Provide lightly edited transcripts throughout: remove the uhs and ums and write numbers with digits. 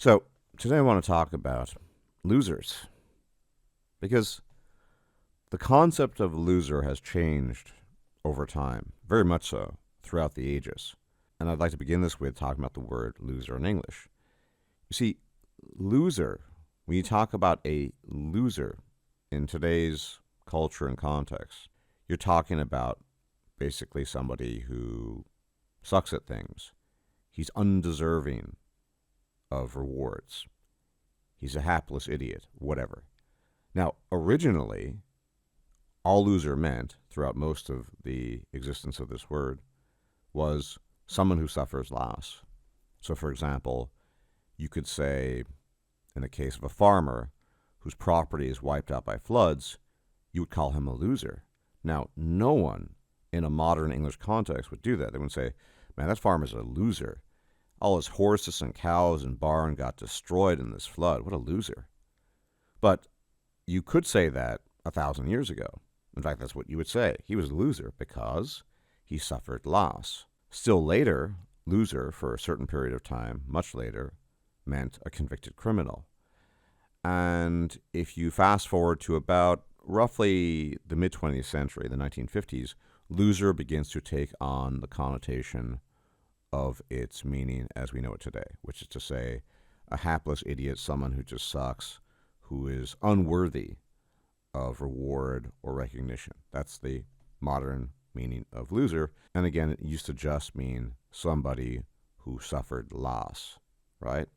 So, today I want to talk about losers because the concept of loser has changed over time, very much so, throughout the ages. And I'd like to begin this with talking about the word loser in English. You see, loser, when you talk about a loser in today's culture and context, you're talking about basically somebody who sucks at things. He's undeserving of rewards. He's a hapless idiot, whatever. Now, originally, all loser meant, throughout most of the existence of this word, was someone who suffers loss. So, for example, you could say, in the case of a farmer whose property is wiped out by floods, you would call him a loser. Now, no one in a modern English context would do that. They would say, man, that farmer's a loser. All his horses and cows and barn got destroyed in this flood. What a loser. But you could say that 1,000 years ago. In fact, that's what you would say. He was a loser because he suffered loss. Still later, loser for a certain period of time, much later, meant a convicted criminal. And if you fast forward to about roughly the mid-20th century, the 1950s, loser begins to take on the connotation of its meaning as we know it today, which is to say a hapless idiot, someone who just sucks, who is unworthy of reward or recognition. That's the modern meaning of loser. And again, it used to just mean somebody who suffered loss, right?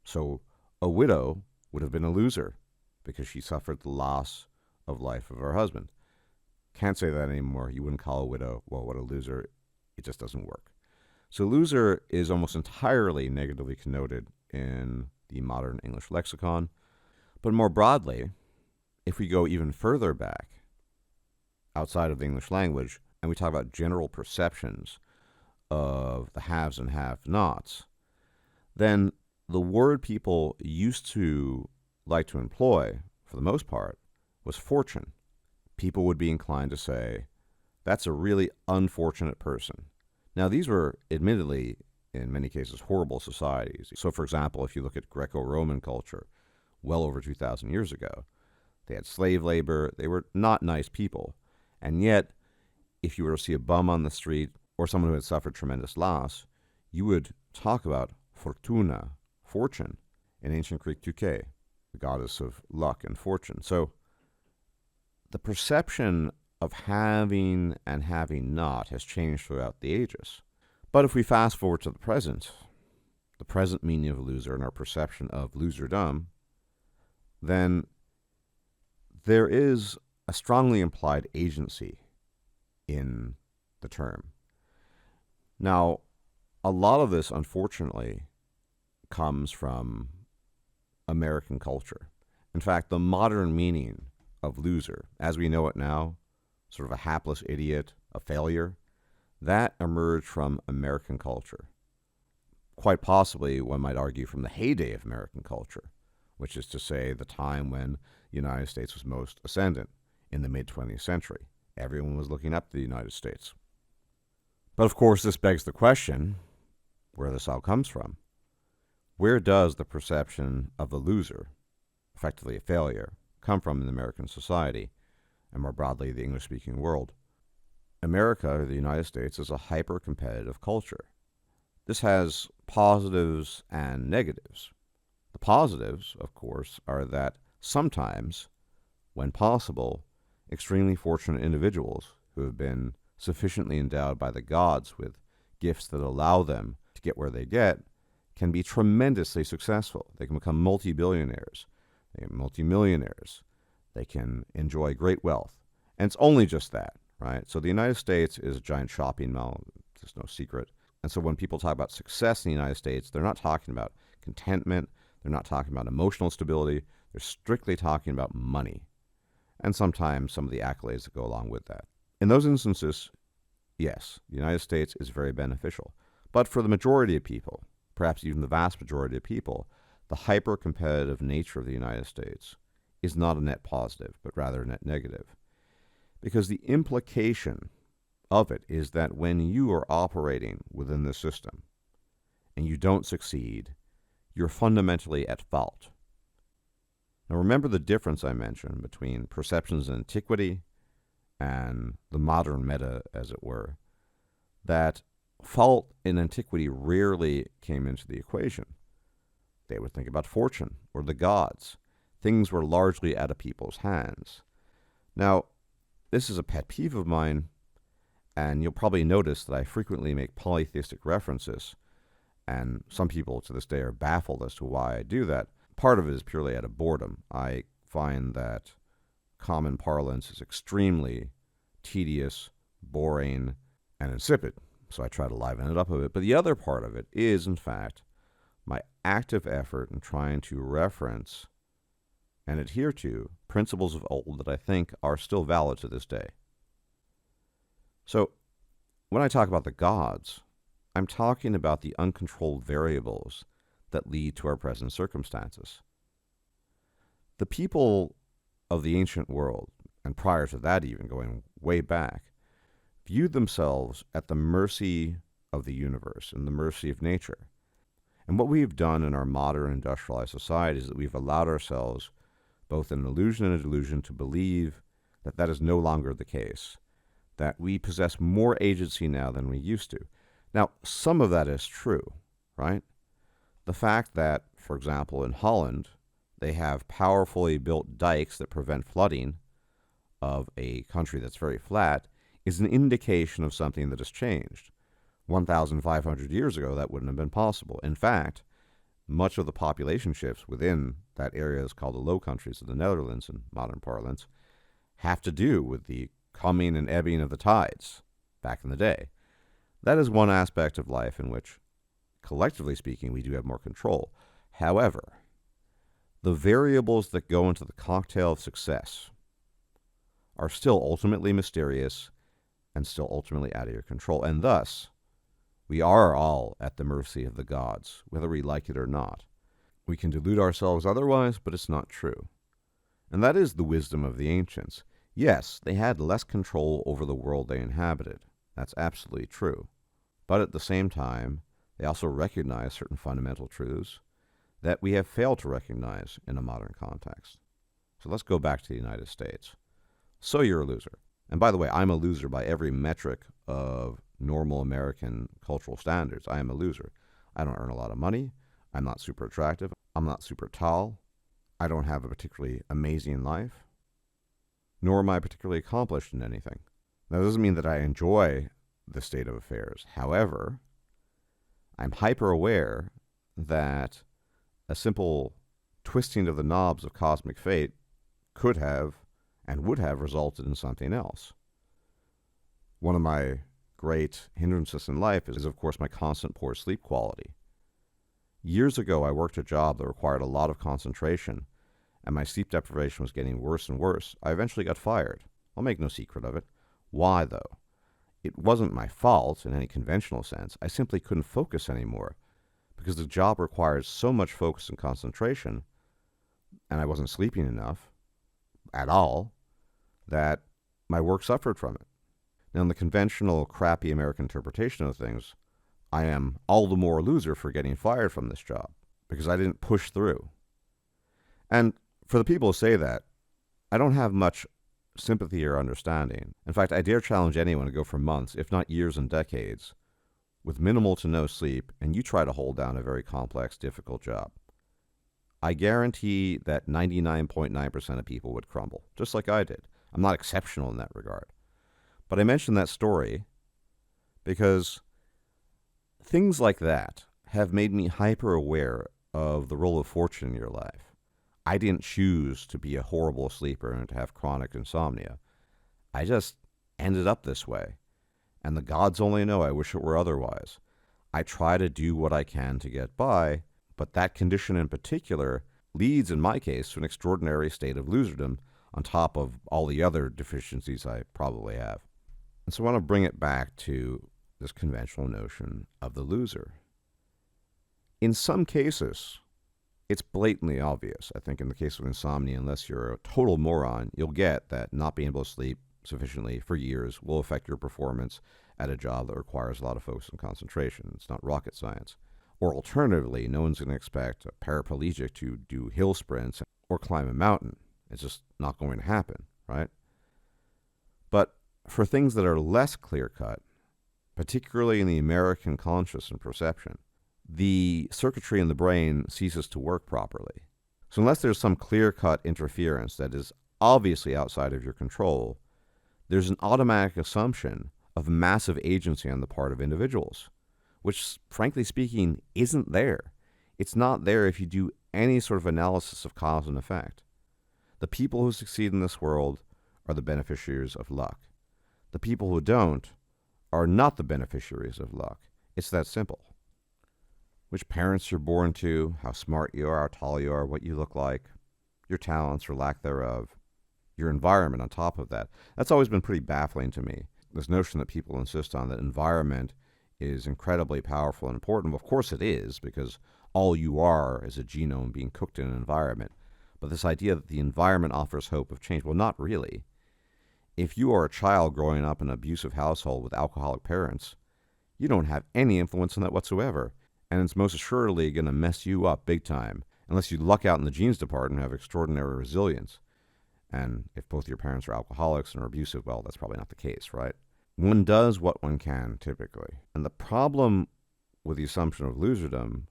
So a widow would have been a loser because she suffered the loss of life of her husband. Can't say that anymore. You wouldn't call a widow, well, what a loser. It just doesn't work. So loser is almost entirely negatively connoted in the modern English lexicon. But more broadly, if we go even further back outside of the English language and we talk about general perceptions of the haves and have-nots, then the word people used to like to employ, for the most part, was fortune. People would be inclined to say, that's a really unfortunate person. Now, these were admittedly, in many cases, horrible societies. So, for example, if you look at Greco-Roman culture, well over 2,000 years ago, they had slave labor. They were not nice people. And yet, if you were to see a bum on the street or someone who had suffered tremendous loss, you would talk about fortuna, fortune, in ancient Greek Tyche, the goddess of luck and fortune. So, the perception of having and having not has changed throughout the ages. But if we fast forward to the present meaning of loser and our perception of loserdom, then there is a strongly implied agency in the term. Now, a lot of this, unfortunately, comes from American culture. In fact, the modern meaning of loser, as we know it now, sort of a hapless idiot, a failure, that emerged from American culture. Quite possibly, one might argue, from the heyday of American culture, which is to say the time when the United States was most ascendant in the mid-20th century. Everyone was looking up to the United States. But of course, this begs the question where this all comes from. Where does the perception of the loser, effectively a failure, come from in American society, and more broadly the English-speaking world? America, or the United States, is a hyper-competitive culture. This has positives and negatives. The positives, of course, are that sometimes, when possible, extremely fortunate individuals who have been sufficiently endowed by the gods with gifts that allow them to get where they get can be tremendously successful. They can become multi-billionaires, they can multi-millionaires, they can enjoy great wealth. And it's only just that, right? So the United States is a giant shopping mall. There's no secret. And so when people talk about success in the United States, they're not talking about contentment. They're not talking about emotional stability. They're strictly talking about money. And sometimes some of the accolades that go along with that. In those instances, yes, the United States is very beneficial. But for the majority of people, perhaps even the vast majority of people, the hyper-competitive nature of the United States is not a net positive, but rather a net negative. Because the implication of it is that when you are operating within the system and you don't succeed, you're fundamentally at fault. Now remember the difference I mentioned between perceptions in antiquity and the modern meta, as it were, that fault in antiquity rarely came into the equation. They would think about fortune or the gods. Things were largely out of people's hands. Now, this is a pet peeve of mine, and you'll probably notice that I frequently make polytheistic references, and some people to this day are baffled as to why I do that. Part of it is purely out of boredom. I find that common parlance is extremely tedious, boring, and insipid, so I try to liven it up a bit. But the other part of it is, in fact, my active effort in trying to reference and adhere to principles of old that I think are still valid to this day. So, when I talk about the gods, I'm talking about the uncontrolled variables that lead to our present circumstances. The people of the ancient world, and prior to that even going way back, viewed themselves at the mercy of the universe and the mercy of nature. And what we've done in our modern industrialized society is that we've allowed ourselves both an illusion and a delusion to believe that that is no longer the case, that we possess more agency now than we used to. Now, some of that is true, right? The fact that, for example, in Holland, they have powerfully built dikes that prevent flooding of a country that's very flat is an indication of something that has changed. 1,500 years ago, that wouldn't have been possible. In fact, much of the population shifts within that area is called the Low Countries of the Netherlands in modern parlance have to do with the coming and ebbing of the tides back in the day. That is one aspect of life in which, collectively speaking, we do have more control. However, the variables that go into the cocktail of success are still ultimately mysterious and still ultimately out of your control. And thus, we are all at the mercy of the gods, whether we like it or not. We can delude ourselves otherwise, but it's not true. And that is the wisdom of the ancients. Yes, they had less control over the world they inhabited. That's absolutely true. But at the same time, they also recognize certain fundamental truths that we have failed to recognize in a modern context. So let's go back to the United States. So you're a loser. And by the way, I'm a loser by every metric of normal American cultural standards. I am a loser. I don't earn a lot of money. I'm not super attractive. I'm not super tall. I don't have a particularly amazing life. Nor am I particularly accomplished in anything. Now, that doesn't mean that I enjoy the state of affairs. However, I'm hyper aware that a simple twisting of the knobs of cosmic fate could have and would have resulted in something else. One of my great hindrances in life is, of course, my constant poor sleep quality. Years ago, I worked a job that required a lot of concentration, and my sleep deprivation was getting worse and worse. I eventually got fired. I'll make no secret of it. Why, though? It wasn't my fault in any conventional sense. I simply couldn't focus anymore because the job requires so much focus and concentration, and I wasn't sleeping enough at all, that my work suffered from it. Now, in the conventional, crappy American interpretation of things, I am all the more a loser for getting fired from this job because I didn't push through. And for the people who say that, I don't have much sympathy or understanding. In fact, I dare challenge anyone to go for months, if not years and decades, with minimal to no sleep, and you try to hold down a very complex, difficult job. I guarantee that 99.9% of people would crumble, just like I did. I'm not exceptional in that regard. But I mentioned that story because things like that have made me hyper aware of the role of fortune in your life. I didn't choose to be a horrible sleeper and to have chronic insomnia. I just ended up this way. And the gods only know I wish it were otherwise. I try to do what I can to get by, but that condition in particular leads, in my case, to an extraordinary state of loserdom on top of all the other deficiencies I probably have. And so I want to bring it back to this conventional notion of the loser. In some cases, it's blatantly obvious. I think in the case of insomnia, unless you're a total moron, you'll get that not being able to sleep sufficiently for years will affect your performance at a job that requires a lot of focus and concentration. It's not rocket science. Or alternatively, no one's going to expect a paraplegic to do hill sprints or climb a mountain. It's just not going to happen, right? But for things that are less clear-cut, particularly in the American conscious and perception, the circuitry in the brain ceases to work properly. So unless there's some clear-cut interference that is obviously outside of your control, there's an automatic assumption of massive agency on the part of individuals, which, frankly speaking, isn't there. It's not there if you do any sort of analysis of cause and effect. The people who succeed in this world are the beneficiaries of luck. The people who don't are not the beneficiaries of luck. It's that simple. Which parents you're born to, how smart you are, how tall you are, what you look like, your talents or lack thereof, your environment on top of that. That's always been pretty baffling to me. This notion that people insist on, that environment is incredibly powerful and important. Of course it is, because all you are is a genome being cooked in an environment. But this idea that the environment offers hope of change, well, not really. If you are a child growing up in an abusive household with alcoholic parents, you don't have any influence on that whatsoever. And it's most assuredly going to mess you up big time, unless you luck out in the genes department and have extraordinary resilience. And if both your parents are alcoholics and are abusive, well, that's probably not the case, right? One does what one can, typically. And the problem with the assumption of loserdom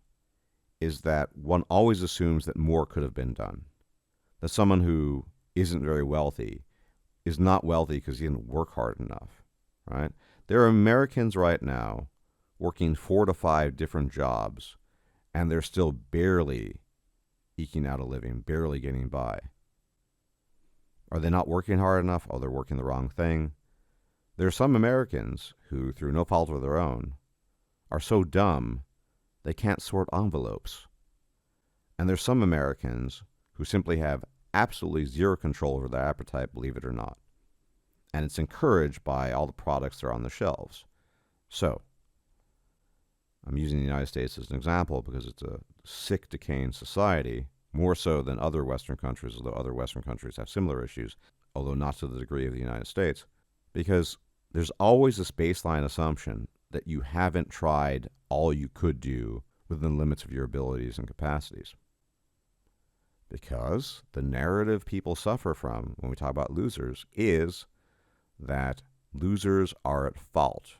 is that one always assumes that more could have been done. That someone who isn't very wealthy is not wealthy because he didn't work hard enough, right? There are Americans right now working 4 to 5 different jobs, and they're still barely eking out a living, barely getting by. Are they not working hard enough? Oh, they're working the wrong thing. There are some Americans who, through no fault of their own, are so dumb they can't sort envelopes. And there's some Americans who simply have absolutely zero control over their appetite, believe it or not. And it's encouraged by all the products that are on the shelves. So, I'm using the United States as an example because it's a sick, decaying society, more so than other Western countries, although other Western countries have similar issues, although not to the degree of the United States, because there's always this baseline assumption that you haven't tried all you could do within the limits of your abilities and capacities. Because the narrative people suffer from when we talk about losers is that losers are at fault.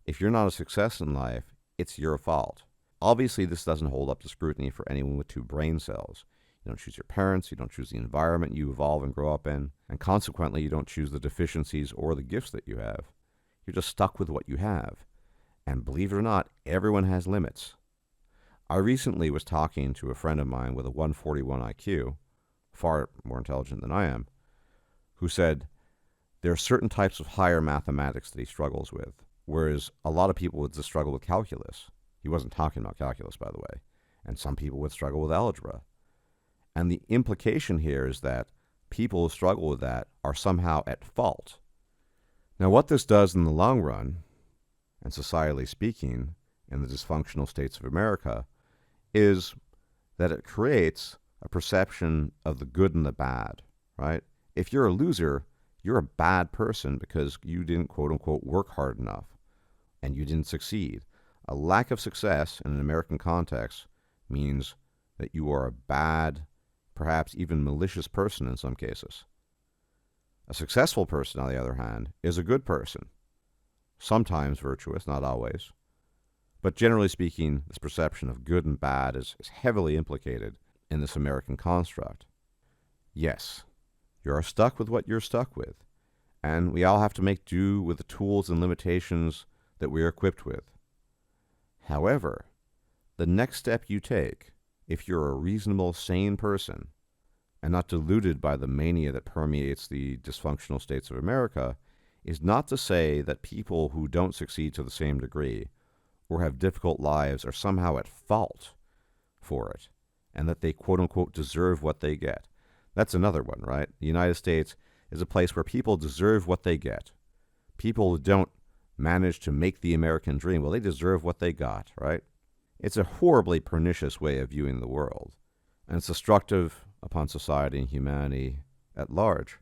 If you're not a success in life, it's your fault. Obviously, this doesn't hold up to scrutiny for anyone with 2 brain cells. You don't choose your parents, you don't choose the environment you evolve and grow up in, and consequently, you don't choose the deficiencies or the gifts that you have. You're just stuck with what you have. And believe it or not, everyone has limits. I recently was talking to a friend of mine with a 141 IQ, far more intelligent than I am, who said there are certain types of higher mathematics that he struggles with, whereas a lot of people would just struggle with calculus. He wasn't talking about calculus, by the way. And some people would struggle with algebra. And the implication here is that people who struggle with that are somehow at fault. Now, what this does in the long run, and societally speaking, in the dysfunctional states of America, is that it creates a perception of the good and the bad, right? If you're a loser, you're a bad person because you didn't, quote unquote, work hard enough and you didn't succeed. A lack of success in an American context means that you are a bad, perhaps even malicious person in some cases. A successful person, on the other hand, is a good person. Sometimes virtuous, not always. But generally speaking, this perception of good and bad is heavily implicated in this American construct. Yes, you are stuck with what you're stuck with, and we all have to make do with the tools and limitations that we are equipped with. However, the next step you take, if you're a reasonable, sane person, and not deluded by the mania that permeates the dysfunctional states of America, is not to say that people who don't succeed to the same degree or have difficult lives are somehow at fault for it, and that they quote-unquote deserve what they get. That's another one, right? The United States is a place where people deserve what they get. People who don't manage to make the American dream, well, they deserve what they got, right? It's a horribly pernicious way of viewing the world, and it's destructive upon society and humanity at large.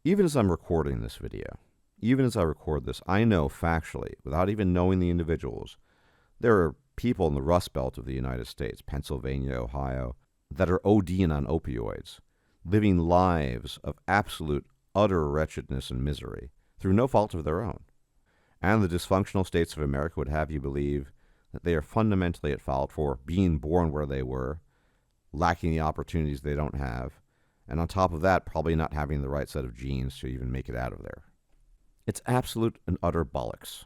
Even as I'm recording this video, even as I record this, I know factually, without even knowing the individuals, there are people in the Rust Belt of the United States, Pennsylvania, Ohio, that are ODing on opioids, living lives of absolute, utter wretchedness and misery through no fault of their own. And the dysfunctional states of America would have you believe that they are fundamentally at fault for being born where they were, lacking the opportunities they don't have, and on top of that, probably not having the right set of genes to even make it out of there. It's absolute and utter bollocks.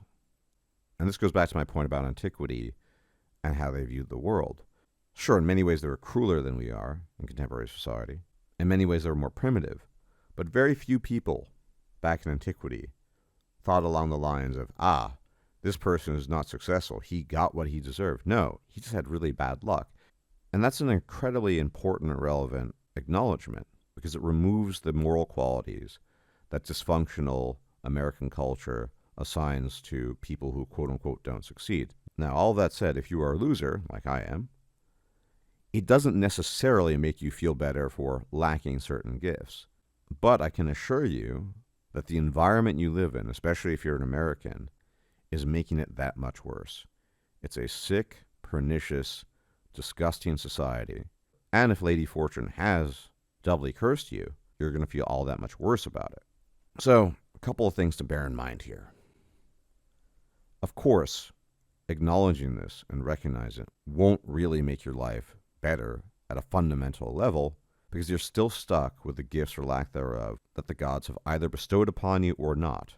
And this goes back to my point about antiquity and how they viewed the world. Sure, in many ways they were crueler than we are in contemporary society. In many ways they were more primitive. But very few people back in antiquity thought along the lines of, this person is not successful. He got what he deserved. No, he just had really bad luck. And that's an incredibly important and relevant acknowledgement because it removes the moral qualities that dysfunctional American culture assigns to people who quote-unquote don't succeed. Now, all that said, if you are a loser, like I am, it doesn't necessarily make you feel better for lacking certain gifts. But I can assure you that the environment you live in, especially if you're an American, is making it that much worse. It's a sick, pernicious, disgusting society. And if Lady Fortune has doubly cursed you, you're going to feel all that much worse about it. So, a couple of things to bear in mind here. Of course, acknowledging this and recognizing it won't really make your life better at a fundamental level because you're still stuck with the gifts or lack thereof that the gods have either bestowed upon you or not.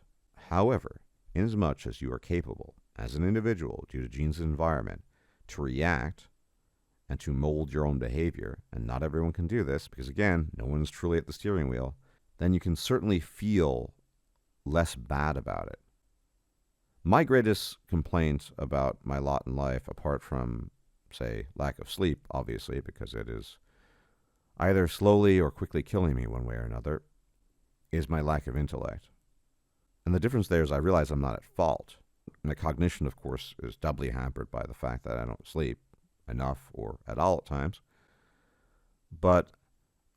However, inasmuch as you are capable, as an individual, due to genes and environment, to react and to mold your own behavior, and not everyone can do this because, again, no one's truly at the steering wheel, then you can certainly feel less bad about it. My greatest complaint about my lot in life, apart from, say, lack of sleep, obviously, because it is either slowly or quickly killing me one way or another, is my lack of intellect. And the difference there is I realize I'm not at fault. My cognition, of course, is doubly hampered by the fact that I don't sleep enough or at all at times. But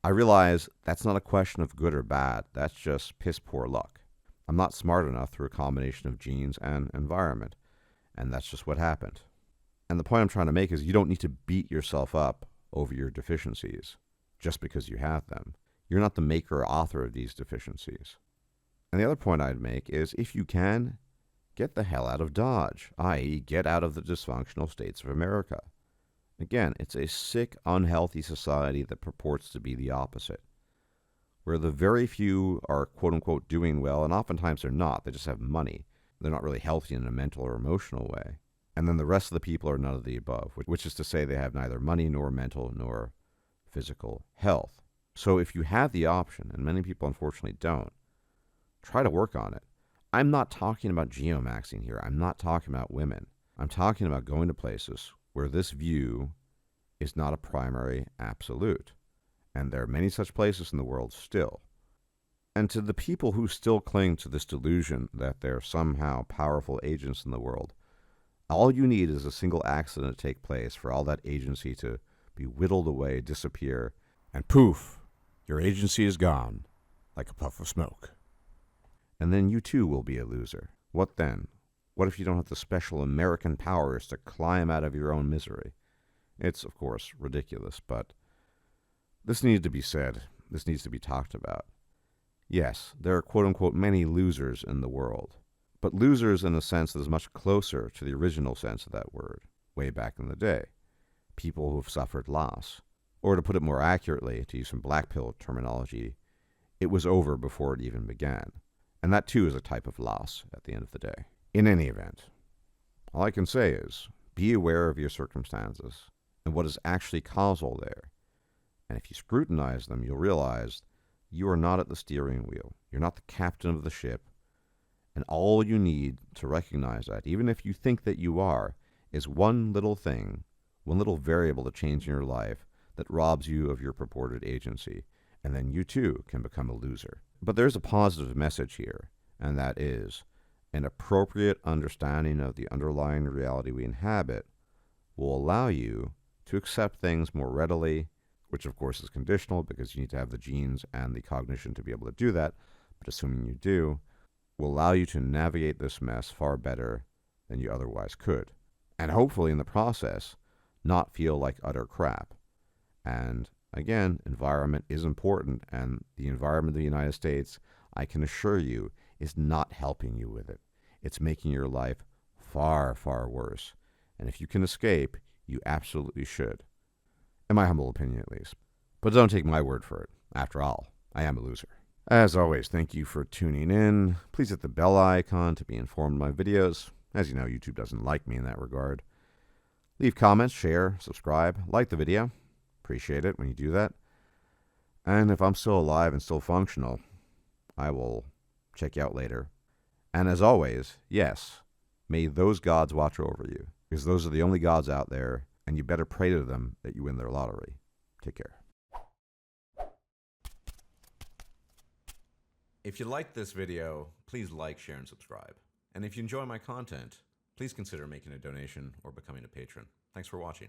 I realize that's not a question of good or bad. That's just piss poor luck. I'm not smart enough through a combination of genes and environment. And that's just what happened. And the point I'm trying to make is you don't need to beat yourself up over your deficiencies just because you have them. You're not the maker or author of these deficiencies. And the other point I'd make is if you can, get the hell out of Dodge, i.e. get out of the dysfunctional states of America. Again, it's a sick, unhealthy society that purports to be the opposite, where the very few are quote-unquote doing well, and oftentimes they're not. They just have money. They're not really healthy in a mental or emotional way. And then the rest of the people are none of the above, which is to say they have neither money nor mental nor physical health. So if you have the option, and many people unfortunately don't, try to work on it. I'm not talking about geomaxing here. I'm not talking about women. I'm talking about going to places where this view is not a primary absolute. And there are many such places in the world still. And to the people who still cling to this delusion that they're somehow powerful agents in the world, all you need is a single accident to take place for all that agency to be whittled away, disappear, and poof, your agency is gone, like a puff of smoke. And then you too will be a loser. What then? What if you don't have the special American powers to climb out of your own misery? It's, of course, ridiculous, but this needs to be said. This needs to be talked about. Yes, there are quote-unquote many losers in the world, but losers in a sense that is much closer to the original sense of that word, way back in the day. People who have suffered loss. Or to put it more accurately, to use some black pill terminology, it was over before it even began. And that too is a type of loss at the end of the day. In any event, all I can say is be aware of your circumstances and what is actually causal there. And if you scrutinize them, you'll realize you are not at the steering wheel. You're not the captain of the ship. And all you need to recognize that, even if you think that you are, is one little thing, one little variable to change in your life that robs you of your purported agency. And then you too can become a loser. But there's a positive message here, and that is an appropriate understanding of the underlying reality we inhabit will allow you to accept things more readily, which of course is conditional because you need to have the genes and the cognition to be able to do that, but assuming you do, will allow you to navigate this mess far better than you otherwise could. and hopefully in the process not feel like utter crap. And again, environment is important, and the environment of the United States, I can assure you, is not helping you with it. It's making your life far, far worse. And if you can escape, you absolutely should. In my humble opinion, at least. But don't take my word for it. After all, I am a loser. As always, thank you for tuning in. Please hit the bell icon to be informed of my videos. As you know, YouTube doesn't like me in that regard. Leave comments, share, subscribe, like the video. Appreciate it when you do that. And if I'm still alive and still functional, I will check you out later. And as always, yes, may those gods watch over you, because those are the only gods out there, and you better pray to them that you win their lottery. Take care. If you liked this video, please like, share, and subscribe. And if you enjoy my content, please consider making a donation or becoming a patron. Thanks for watching.